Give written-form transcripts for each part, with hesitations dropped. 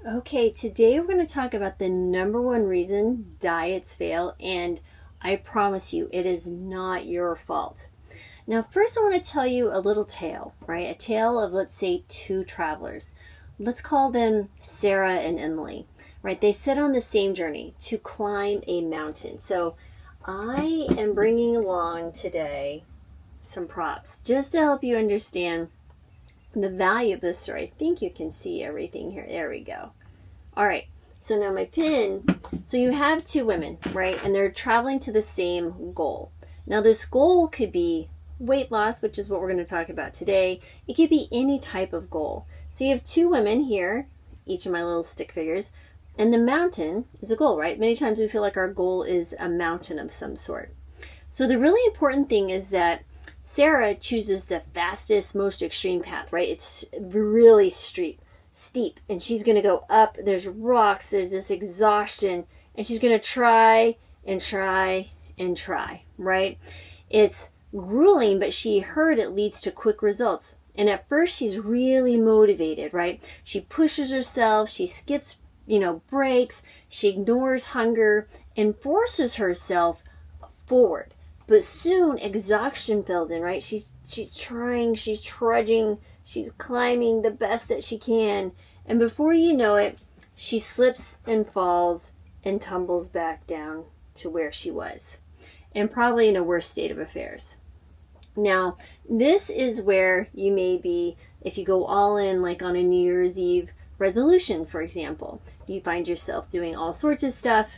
Okay, today we're going to talk about the number one reason diets fail, and I promise you, it is not your fault. Now, first, I want to tell you a little tale, right? A tale of, let's say, two travelers. Let's call them Sarah and Emily, right? They set on the same journey to climb a mountain. So, I am bringing along today some props just to help you understand the value of this story. I think you can see everything here. There we go. All right. So now my pin. So you have two women, right? And they're traveling to the same goal. Now this goal could be weight loss, which is what we're going to talk about today. It could be any type of goal. So you have two women here, each of my little stick figures, and the mountain is a goal, right? Many times we feel like our goal is a mountain of some sort. So the really important thing is that Sarah chooses the fastest, most extreme path, right? It's really steep, and she's going to go up. There's rocks, there's this exhaustion, and she's going to try and try and try, right? It's grueling, but she heard it leads to quick results. And at first she's really motivated, right? She pushes herself, she skips, breaks, she ignores hunger and forces herself forward. But soon exhaustion fills in, right? She's trying, she's trudging, she's climbing the best that she can. And before you know it, she slips and falls and tumbles back down to where she was. And probably in a worse state of affairs. Now, this is where you may be, if you go all in, like on a New Year's Eve resolution, for example. You find yourself doing all sorts of stuff,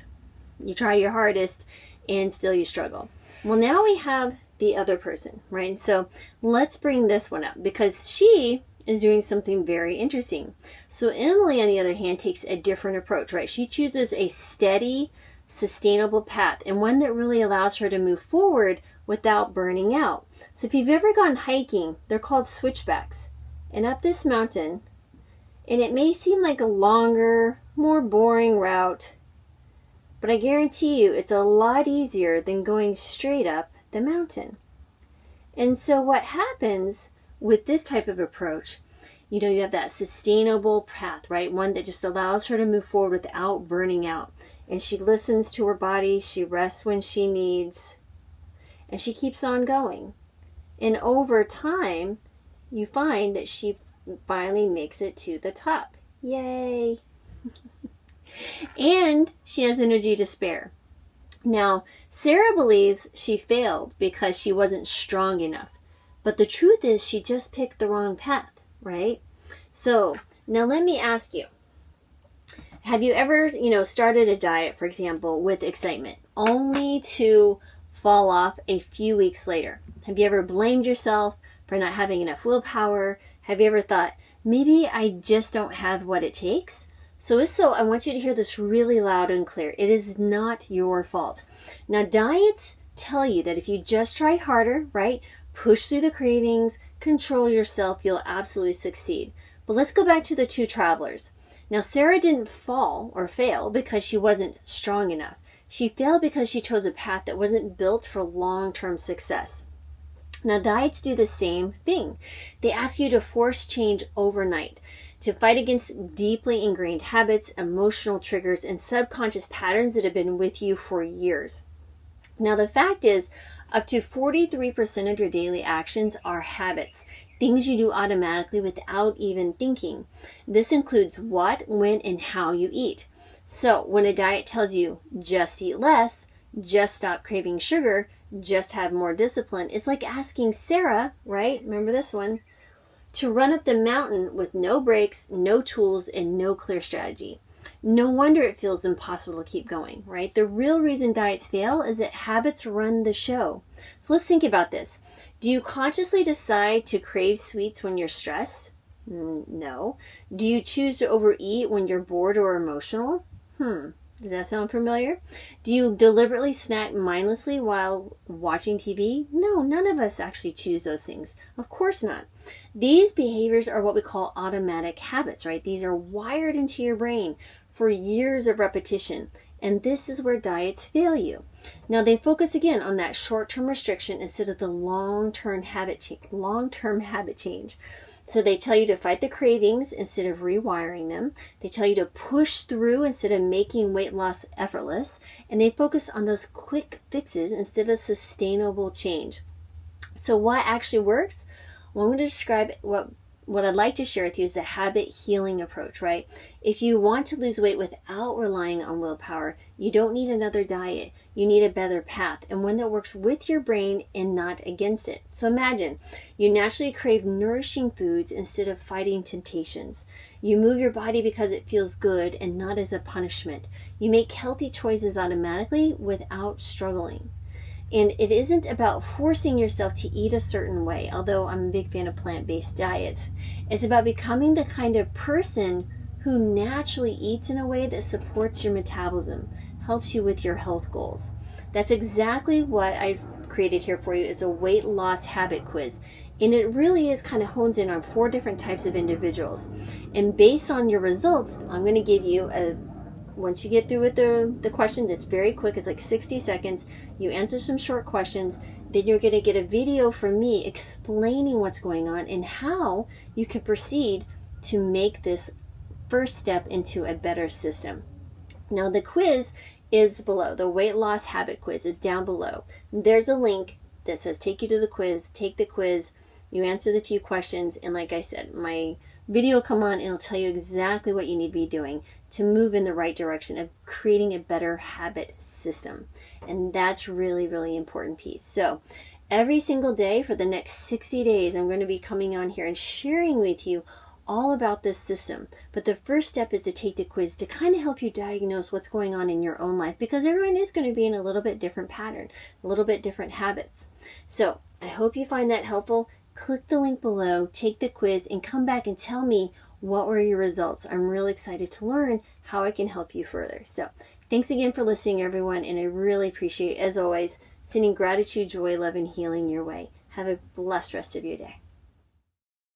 you try your hardest, and still you struggle. Well, now we have the other person, right? And so let's bring this one up because she is doing something very interesting. So Emily, on the other hand, takes a different approach, right? She chooses a steady, sustainable path and one that really allows her to move forward without burning out. So if you've ever gone hiking, they're called switchbacks. And up this mountain, and it may seem like a longer, more boring route, but I guarantee you it's a lot easier than going straight up the mountain. And so what happens with this type of approach, you have that sustainable path, right? One that just allows her to move forward without burning out. And she listens to her body, she rests when she needs, and she keeps on going. And over time, you find that she finally makes it to the top. Yay! And she has energy to spare. Now, Sarah believes she failed because she wasn't strong enough. But the truth is she just picked the wrong path, right? So, now let me ask you. Have you ever, started a diet, for example, with excitement, only to fall off a few weeks later? Have you ever blamed yourself for not having enough willpower? Have you ever thought, maybe I just don't have what it takes? So if so, I want you to hear this really loud and clear. It is not your fault. Now, diets tell you that if you just try harder, right, push through the cravings, control yourself, you'll absolutely succeed. But let's go back to the two travelers. Now, Sarah didn't fall or fail because she wasn't strong enough. She failed because she chose a path that wasn't built for long-term success. Now, diets do the same thing. They ask you to force change overnight, to fight against deeply ingrained habits, emotional triggers, and subconscious patterns that have been with you for years. Now, the fact is, up to 43% of your daily actions are habits, things you do automatically without even thinking. This includes what, when, and how you eat. So, when a diet tells you just eat less, just stop craving sugar, just have more discipline, it's like asking Sarah, right? Remember this one? To run up the mountain with no brakes, no tools, and no clear strategy. No wonder it feels impossible to keep going, right? The real reason diets fail is that habits run the show. So let's think about this. Do you consciously decide to crave sweets when you're stressed? No. Do you choose to overeat when you're bored or emotional? Does that sound familiar? Do you deliberately snack mindlessly while watching TV? No, none of us actually choose those things. Of course not. These behaviors are what we call automatic habits, right? These are wired into your brain for years of repetition. And this is where diets fail you. Now, they focus again on that short-term restriction instead of the long-term habit change. So they tell you to fight the cravings instead of rewiring them. They tell you to push through instead of making weight loss effortless. And they focus on those quick fixes instead of sustainable change. So what actually works? Well, I'm going to describe what I'd like to share with you is the habit healing approach, right? If you want to lose weight without relying on willpower, you don't need another diet. You need a better path, and one that works with your brain and not against it. So imagine you naturally crave nourishing foods instead of fighting temptations. You move your body because it feels good and not as a punishment. You make healthy choices automatically without struggling. And it isn't about forcing yourself to eat a certain way, although I'm a big fan of plant-based diets. It's about becoming the kind of person who naturally eats in a way that supports your metabolism, helps you with your health goals. That's exactly what I've created here for you, is a weight loss habit quiz. And it really is kind of hones in on 4 different types of individuals. And based on your results, I'm going to give you once you get through with the questions, it's very quick. It's like 60 seconds. You answer some short questions. Then you're going to get a video from me explaining what's going on and how you can proceed to make this first step into a better system. Now, the quiz is below. The weight loss habit quiz is down below. There's a link that says take you to the quiz. Take the quiz. You answer the few questions. And like I said, my video will come on and it'll tell you exactly what you need to be doing to move in the right direction of creating a better habit system. And that's really, really important piece. So every single day for the next 60 days, I'm going to be coming on here and sharing with you all about this system. But the first step is to take the quiz to kind of help you diagnose what's going on in your own life, because everyone is going to be in a little bit different pattern, a little bit different habits. So I hope you find that helpful. Click the link below, take the quiz, and come back and tell me what were your results. I'm really excited to learn how I can help you further. So thanks again for listening, everyone, and I really appreciate, as always, sending gratitude, joy, love, and healing your way. Have a blessed rest of your day.